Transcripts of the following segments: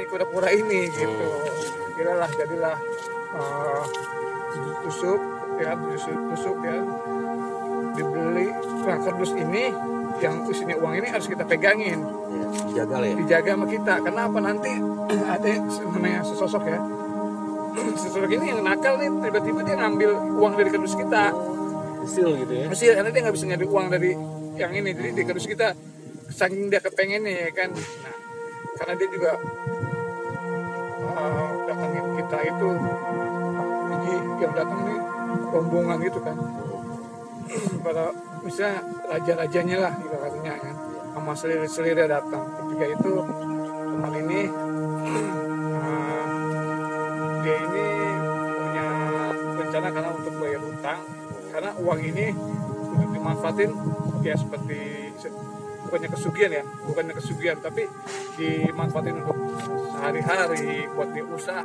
kura-kura ini gitu. Jadilah tusuk ya, dibeli. Nah, kardus ini yang isinya uang ini harus kita pegangin, dijaga sama kita. Kenapa? Nanti ada namanya sesosok ya, sesosok ini yang nakal nih, tiba-tiba dia ngambil uang dari kardus kita, Hasil gitu ya. Hasil, karena dia nggak bisa nyari uang dari yang ini, jadi di kardus kita saking dia kepengennya ya kan. Nah, karena dia juga datangin kita itu, jadi yang datang nih rombongan gitu kan, pada misalnya raja-rajanya lah gitu katanya kan, sama selir-selirnya datang. Ketika itu teman ini dia ini punya rencana karena untuk bayar utang, karena uang ini untuk dimanfaatin ya seperti bukannya kesugihan tapi dimanfaatin untuk sehari-hari buat diusaha.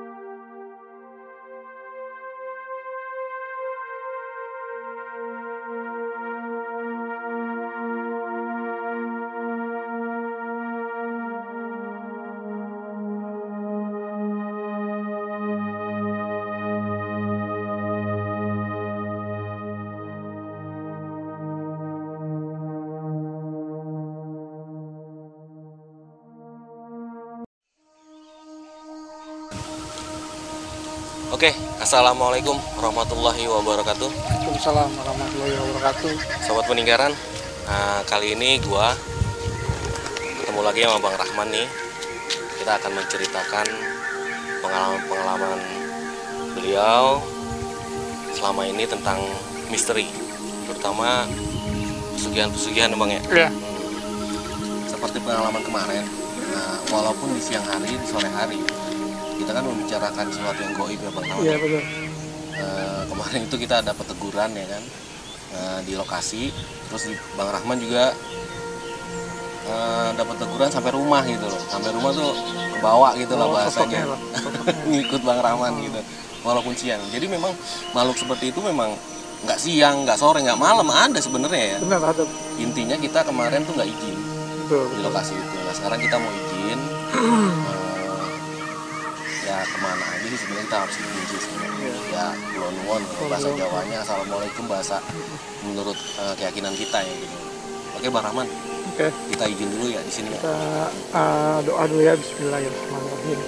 Oke, assalamualaikum warahmatullahi wabarakatuh. Waalaikumsalam warahmatullahi wabarakatuh. Sobat Peninggaran, kali ini gua ketemu lagi sama Bang Rahman nih. Kita akan menceritakan pengalaman beliau selama ini tentang misteri, terutama pesugihan-pesugihan, Bang ya. Iya. Seperti pengalaman kemarin, walaupun di siang hari, di sore hari, kita kan membicarakan sesuatu yang gaib ya Bang Rahman. Iya betul. Kemarin itu kita dapat teguran ya kan, di lokasi, terus di Bang Rahman juga dapat teguran sampai rumah gitu loh. Sampai rumah tuh kebawa gitu lah bahasanya. Ngikut Bang Rahman gitu, walaupun siang. Jadi memang makhluk seperti itu memang nggak siang, nggak sore, nggak malam ada sebenarnya ya. Benar ada. Intinya kita kemarin tuh nggak izin di lokasi itu. Nah sekarang kita mau izin. Ya kemana aja sih sebenarnya kita harus izin sih sebenarnya. Ya kulon nuwun bahasa Jawanya, assalamualaikum bahasa menurut keyakinan kita ya gitu. Oke Bang Rahman. Oke. Kita izin dulu ya di sini. Kita doa dulu ya, bismillahirrahmanirrahim.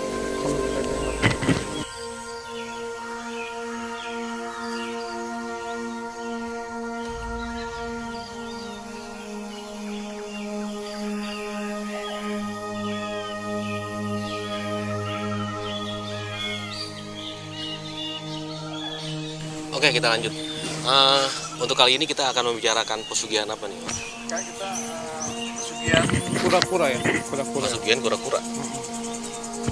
Oke kita lanjut. Untuk kali ini kita akan membicarakan pesugihan apa nih? Kita pesugihan kura-kura ya, kura-kura. Pesugihan kura-kura.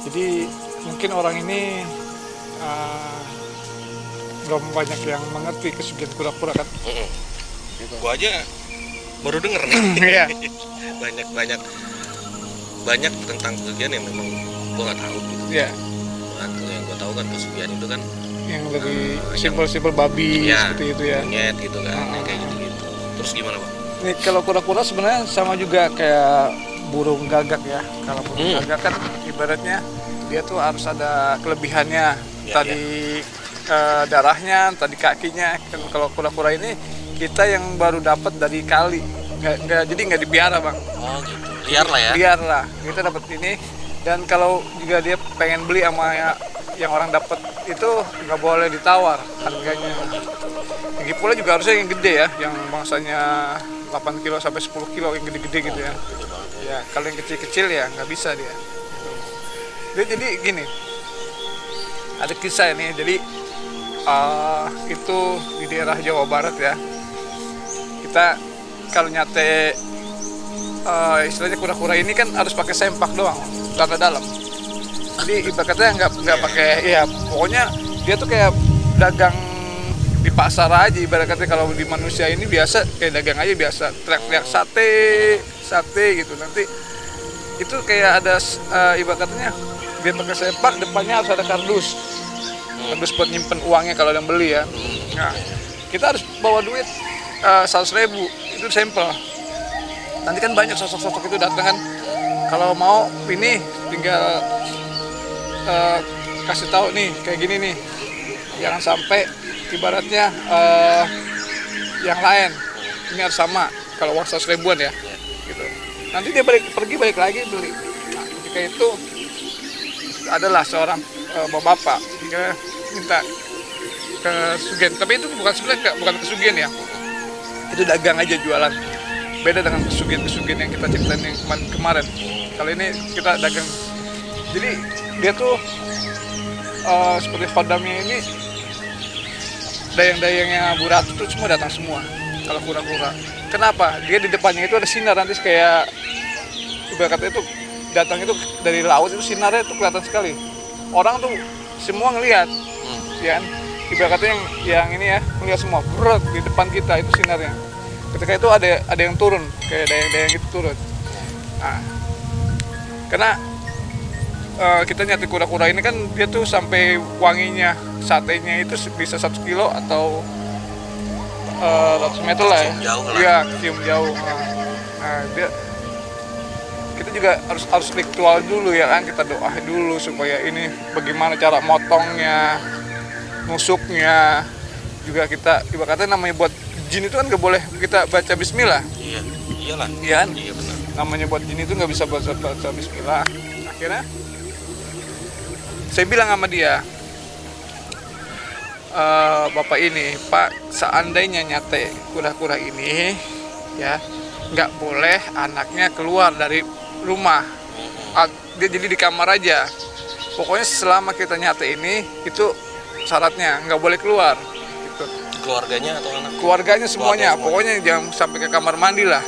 Jadi mungkin orang ini belum banyak yang mengerti pesugihan kura-kura kan. Gua aja baru denger nih. Iya. banyak tentang pesugihan yang memang gua nggak tahu gitu. Iya. Yang gua tahu kan pesugihan itu kan Yang dari simbol-simbol babi ya, seperti itu ya. monyet gitu kan, kayak gitu-gitu. Terus gimana Bang? Nih kalau kura-kura sebenarnya sama juga kayak burung gagak ya. Kalau burung gagak kan ibaratnya dia tuh harus ada kelebihannya, tadi darahnya, tadi kakinya. Kan kalau kura-kura ini kita yang baru dapat dari kali, jadi nggak dipiara Bang. Oh gitu, liar lah ya. Liar lah, kita dapat ini. Dan kalau juga dia pengen beli sama yang orang dapat itu nggak boleh ditawar harganya. Lagi pula juga harusnya yang gede ya, yang bangsanya 8 kilo sampai 10 kilo, yang gede-gede gitu ya. Ya kalau yang kecil-kecil ya nggak bisa dia. Dia jadi gini, ada kisah ini. Jadi itu di daerah Jawa Barat ya. Kita kalau nyate istilahnya kura-kura ini kan harus pakai sempak doang, tanda dalam. Jadi ibaratnya nggak pakai, ya pokoknya dia tuh kayak dagang di pasar aja. Ibaratnya kalau di manusia ini biasa kayak dagang aja, biasa teriak-teriak sate gitu. Nanti itu kayak ada ibaratnya dia pakai sempak, depannya harus ada kardus buat nyimpen uangnya kalau yang beli ya. Nah kita harus bawa duit 100.000 itu sampel. Nanti kan banyak sosok-sosok itu datang kan, kalau mau ini tinggal kasih tahu nih kayak gini nih, jangan sampai ibaratnya yang lain ini harus sama, kalau uang 100 ribuan ya gitu, nanti dia pergi balik lagi beli. Nah, ketika itu adalah seorang bapak dia minta kesugihan, tapi itu sebenarnya bukan kesugihan ya, itu dagang aja, jualan. Beda dengan kesugihan yang kita ceritain yang kemarin. Kali ini kita dagang. Jadi dia tuh seperti khodamnya ini, dayang-dayangnya Bu Ratu tuh semua datang semua. Kalau kura-kura, kenapa? Dia di depannya itu ada sinar, nanti kayak ibarat kata itu datang itu dari laut, itu sinarnya itu kelihatan sekali. Orang tuh semua ngelihat, ya kan? Ibarat kata yang ini ya, ngelihat semua, berat di depan kita itu sinarnya. Ketika itu ada yang turun, kayak dayang-dayang itu turun. Nah, karena kita nyati kura-kura ini kan dia tuh sampai wanginya satenya itu bisa 1 kilo atau 100 meter lah ya. Iya, cium jauh. Nah, kita juga harus ritual dulu ya kan, kita doa dulu supaya ini bagaimana cara motongnya, nusuknya. Juga kita ibaratnya namanya buat jin itu kan nggak boleh kita baca bismillah. Iya, iyalah. Iya kan? Iya benar. Namanya buat jin itu nggak bisa baca bismillah. Akhirnya saya bilang sama dia, bapak ini, Pak, seandainya nyate kura-kura ini, ya nggak boleh anaknya keluar dari rumah. Dia jadi di kamar aja. Pokoknya selama kita nyate ini, itu syaratnya nggak boleh keluar. Gitu. Keluarganya atau anak? Keluarganya semuanya. Pokoknya jangan sampai ke kamar mandi lah.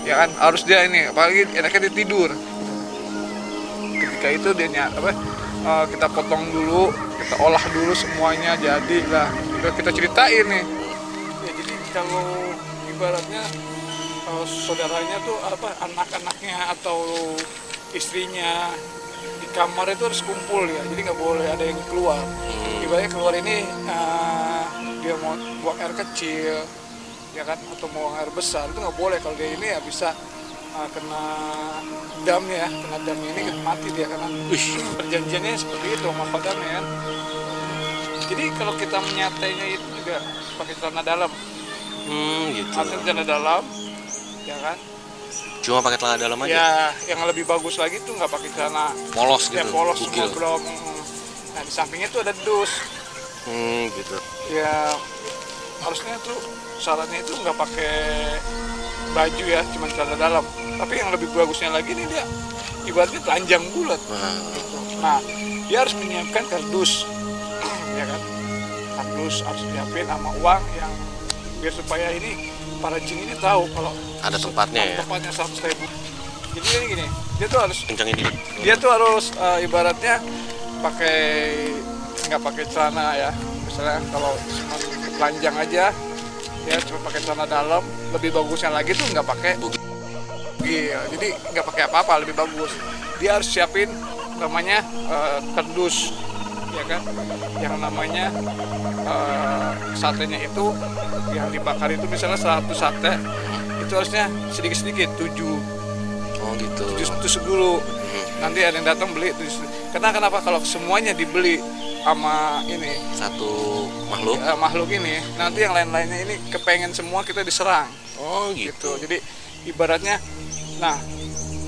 Ya kan, harus dia ini, apalagi enaknya dia tidur. Ketika itu dia kita potong dulu, kita olah dulu semuanya, jadilah kita ceritain nih ya. Jadi kalau ibaratnya saudaranya tuh anak-anaknya atau istrinya di kamar itu harus kumpul ya, jadi nggak boleh ada yang keluar. Ibaratnya keluar ini dia mau buang air kecil ya kan, atau mau buang air besar itu nggak boleh. Kalau dia ini ya bisa kena damnya ya, kena damnya ini mati dia, karena perjanjiannya seperti itu sama khodamnya kan. Jadi kalau kita menyatainya itu juga pakai celana dalam. Gitu. Artinya celana dalam, ya kan? Cuma pakai celana dalam aja? Ya, yang lebih bagus lagi tuh nggak pakai celana polos gitu? Ya polos semua belum. Nah di sampingnya tuh ada dus. Gitu. Ya harusnya tuh syaratnya itu nggak pakai baju ya, cuma celana dalam. Tapi yang lebih bagusnya lagi nih, dia ibaratnya telanjang bulat. Gitu. Nah dia harus menyiapkan kardus, ya kan? Kardus harus disiapin sama uang yang biar supaya ini para jin ini tahu kalau ada tempatnya ya. Tempatnya 100 ribu. Jadi ini gini, dia tuh harus kencangin dikit. Dia tuh harus ibaratnya nggak pakai celana ya. Misalnya kalau cuma telanjang aja, ya cuma pakai celana dalam. Lebih bagusnya lagi tuh nggak pakai bugil. Jadi nggak pakai apa-apa, lebih bagus. Dia harus siapin namanya kardus, ya kan? Yang namanya satenya itu yang dibakar itu misalnya 100 sate itu harusnya sedikit-sedikit 7. Oh gitu. 7 tusuk dulu. Nanti ada yang datang beli 7. Karena kenapa kalau semuanya dibeli sama ini satu makhluk? Makhluk ini, nanti yang lain-lainnya ini kepengen semua kita diserang. Oh gitu. Jadi ibaratnya, nah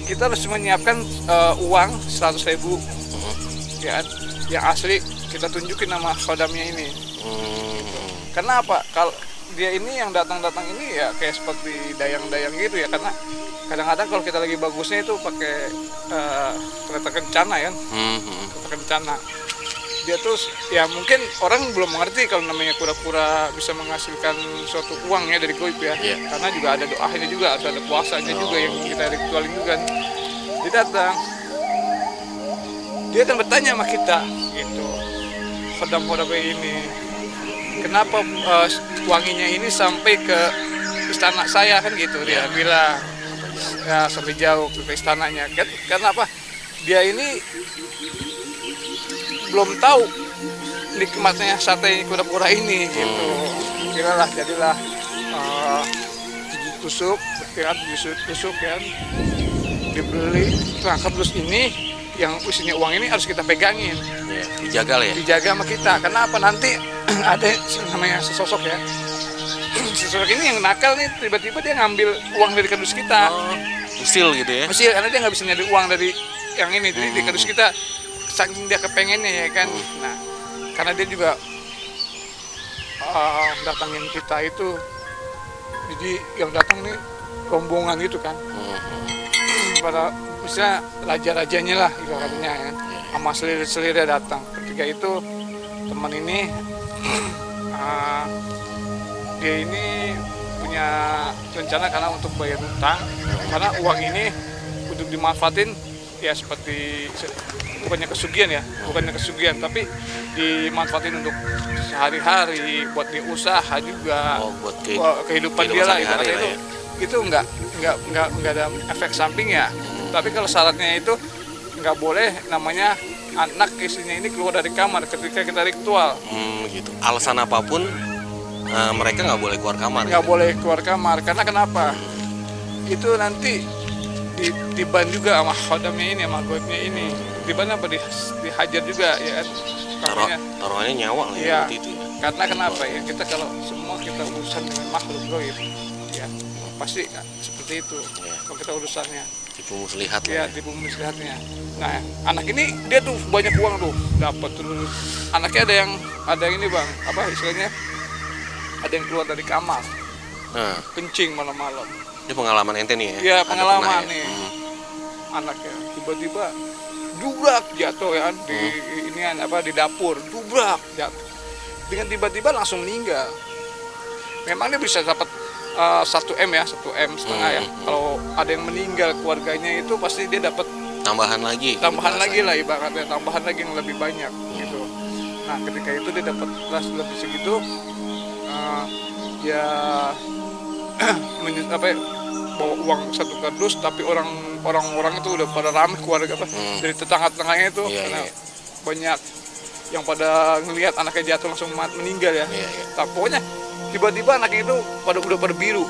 kita harus menyiapkan uang 100 ribu, ya, yang asli kita tunjukin nama khodamnya ini. Karena apa? Kalau dia ini yang datang-datang ini ya kayak seperti dayang-dayang gitu ya, karena kadang-kadang kalau kita lagi bagusnya itu pakai kereta kencana kan, kereta kencana. Dia tuh ya mungkin orang belum mengerti kalau namanya kura-kura bisa menghasilkan suatu uang ya dari goib ya. Karena juga ada doanya juga, harus ada puasanya juga yang kita ritualin juga. Dia datang, dia akan bertanya sama kita gitu, khodam-khodam ini, kenapa wanginya ini sampai ke istana saya kan gitu. Dia bilang ya sampai jauh ke istananya. Karena apa? Dia ini belum tahu nikmatnya sate kura-kura ini gitu. Kiralah jadilah tusuk kan, dibeli. Nah kardus ini yang isinya uang ini harus kita pegangin, Iya, dijaga lah ya. dijaga sama kita. Kenapa? Nanti ada namanya sesosok ya. Sesosok ini yang nakal nih, tiba-tiba dia ngambil uang dari kardus kita. Oh, usil gitu ya. Mesti karena dia nggak bisa nyari uang dari yang ini, jadi di kardus kita saking dia kepengennya ya kan. Nah, karena dia juga datangin kita itu, jadi yang datang nih rombongan gitu kan. Pada misalnya raja-rajanya lah ibaratnya ya, sama selir-selirnya datang. Ketika itu teman ini dia ini punya rencana karena untuk bayar hutang, karena uang ini untuk dimanfaatin ya seperti bukannya kesugihan tapi dimanfaatin untuk sehari-hari, buat dia usaha juga, buat kehidupan dia lah ibaratnya itu nggak ada efek sampingnya. Tapi kalau syaratnya itu nggak boleh namanya anak istrinya ini keluar dari kamar ketika kita ritual. Gitu. Alasan apapun mereka nggak boleh keluar kamar. Nggak boleh keluar kamar karena kenapa? Itu nanti diban juga sama khodamnya ini, sama goibnya ini. Diban apa dihajar juga ya kan? Taruhannya nyawa lah ya. Itu ya. Karena kenapa ya? Kita kalau semua kita urusan dengan makhluk goib ya pasti seperti itu. Kalau kita urusannya Tipu muslihat ya, tipu muslihatnya. Nah, anak ini dia tuh banyak uang tuh dapat tuh. Anaknya ada yang ini bang, apa istilahnya? Ada yang keluar dari kamar, kencing malam-malam. Ini pengalaman ente nih ya? Iya, pengalaman ya? nih. Anaknya tiba-tiba dubrak jatuh ya kan di dapur, dubrak jatuh. Dengan tiba-tiba langsung meninggal. Memang dia bisa dapat 1M ya, 1M setengah ya. Kalau ada yang meninggal keluarganya itu pasti dia dapat tambahan lagi lah ibaratnya, tambahan lagi yang lebih banyak gitu. Nah, ketika itu dia dapat lebih segitu, ya bawa uang 1 kardus, tapi orang-orang itu udah pada ramai keluarga dari tetangga-tetangganya itu karena banyak yang pada ngelihat anaknya jatuh langsung meninggal ya. Tapi pokoknya tiba-tiba anaknya itu udah pada biru,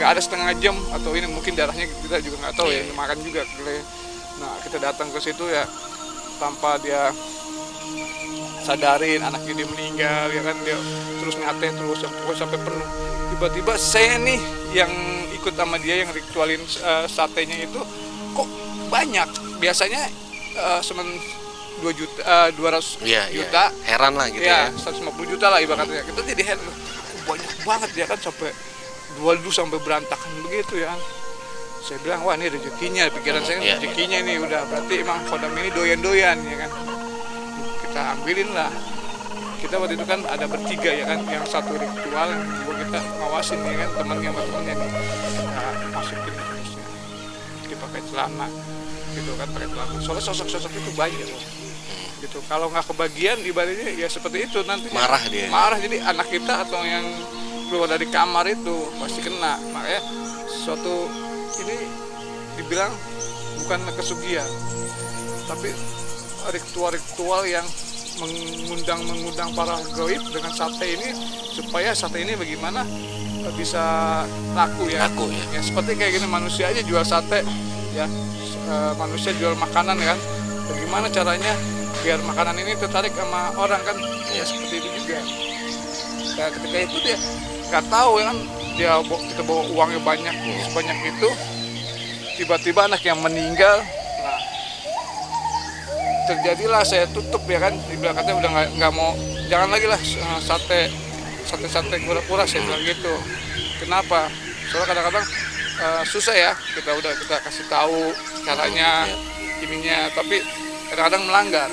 nggak ada setengah jam atau ini mungkin darahnya kita juga nggak tahu ya, makan juga. Nah, kita datang ke situ ya tanpa dia sadarin anaknya dia meninggal ya kan, dia terus ngatain terus sampai penuh. Tiba-tiba saya nih yang ikut sama dia yang ritualin satenya itu kok banyak, biasanya 200 juta, heran lah gitu ya, 150 juta lah ibaratnya. Kita jadi heran, banyak banget ya kan, sampai sampai berantakan begitu ya. Saya bilang wah ini rezekinya, pikiran saya rezekinya ini udah berarti emang khodam ini doyan-doyan ya kan. Kita ambilin lah. Kita waktu itu kan ada bertiga ya kan, yang satu ritual, yang kedua kita ngawasin ya kan, temannya nih kita masukin terusnya, dipakai celana gitu kan, pakai celana. Soalnya sosok-sosok itu banyak gitu. Kalau nggak kebagian ibaratnya ya seperti itu nanti marah, jadi anak kita atau yang keluar dari kamar itu pasti kena. Makanya suatu ini dibilang bukan kesugihan, tapi ritual-ritual yang mengundang para gaib dengan sate ini, supaya sate ini bagaimana bisa laku ya. Ya seperti kayak gini, manusia aja jual sate ya, manusia jual makanan kan, bagaimana caranya biar makanan ini tertarik sama orang kan, ya seperti itu juga. Nah, ketika itu dia nggak tahu ya kan, kita bawa uangnya banyak sebanyak itu, tiba-tiba anak yang meninggal. Nah, terjadilah saya tutup ya kan, dibilang katanya udah nggak mau, jangan lagi lah sate pura-pura, saya bilang gitu. Kenapa? Soalnya kadang-kadang susah ya, kita kasih tahu caranya ininya, tapi kadang-kadang melanggar.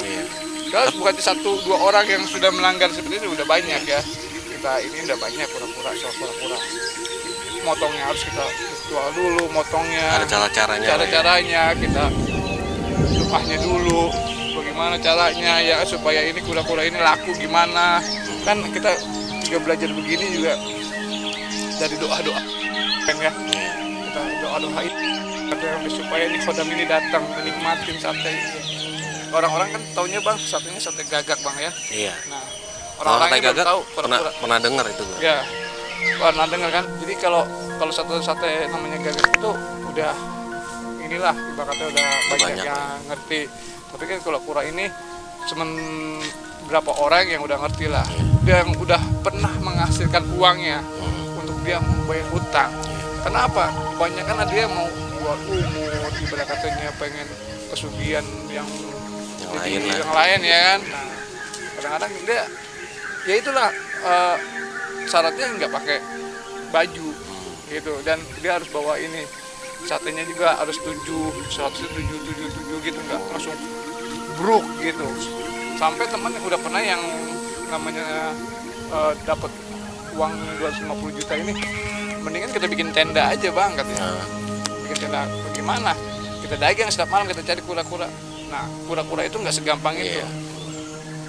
Kalau bukan 1-2 orang yang sudah melanggar seperti itu udah banyak ya. Kita ini udah banyak pura-pura. Motongnya harus kita ritual dulu, motongnya. Ada cara-caranya, kita doanya dulu. Bagaimana caranya ya supaya ini kura-kura ini laku gimana. Kan kita juga belajar begini juga dari doa-doa kan ya. Kita doa-doain supaya ini khodam ini datang menikmatin sate ini. Orang-orang kan taunya bang, satenya sate gagak bang ya. Iya. Nah, orang-orang yang gagak tahu pernah dengar itu bang? Ya, pernah dengar kan. Jadi kalau sate namanya gagak itu udah inilah ibaratnya udah banyak Banyak, yang ngerti. Tapi kan kalau kura ini cuman berapa orang yang udah ngerti lah, dia yang udah pernah menghasilkan uangnya untuk dia membayar hutang. Kenapa? Banyak kan ada yang mau buat umur, ibarat katanya pengen kesugihan yang lain lah. yang lain ya kan. Nah, kadang-kadang dia ya itulah syaratnya nggak pakai baju gitu, dan dia harus bawa ini satenya juga harus 7 gitu, nggak langsung bruk gitu. Sampai teman yang udah pernah yang namanya dapat uang 250 juta ini, mendingan kita bikin tenda aja bang katanya. Bikin tenda bagaimana? Kita dagang setiap malam, kita cari kura-kura. Nah, kura-kura itu nggak segampang itu.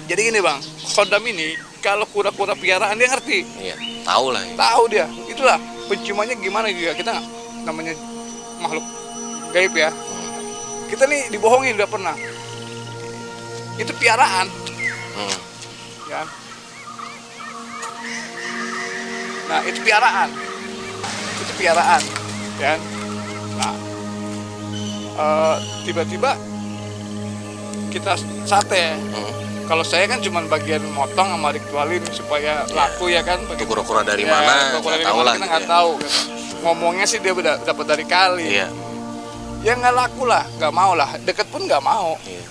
Jadi gini bang, Kodam ini kalau kura-kura piaraan dia ngerti. Iya, tahu lah. Ya. Tahu dia. Itulah penciumannya gimana juga. Kita nggak, namanya makhluk gaib ya. Kita nih dibohongin udah pernah. Itu piaraan. Ya. Nah, itu piaraan. Itu piaraan, ya. Nah, tiba-tiba kita sate. Kalau saya kan cuma bagian motong sama ritualin supaya laku ya kan. Itu kura-kura dari mana? Kura-kura dari Tahu mana lah. kita nggak tahu. Gitu. Ngomongnya sih dia dapat dari kali. Iya. Ya nggak laku lah, nggak mau lah. Deket pun nggak mau. Iya.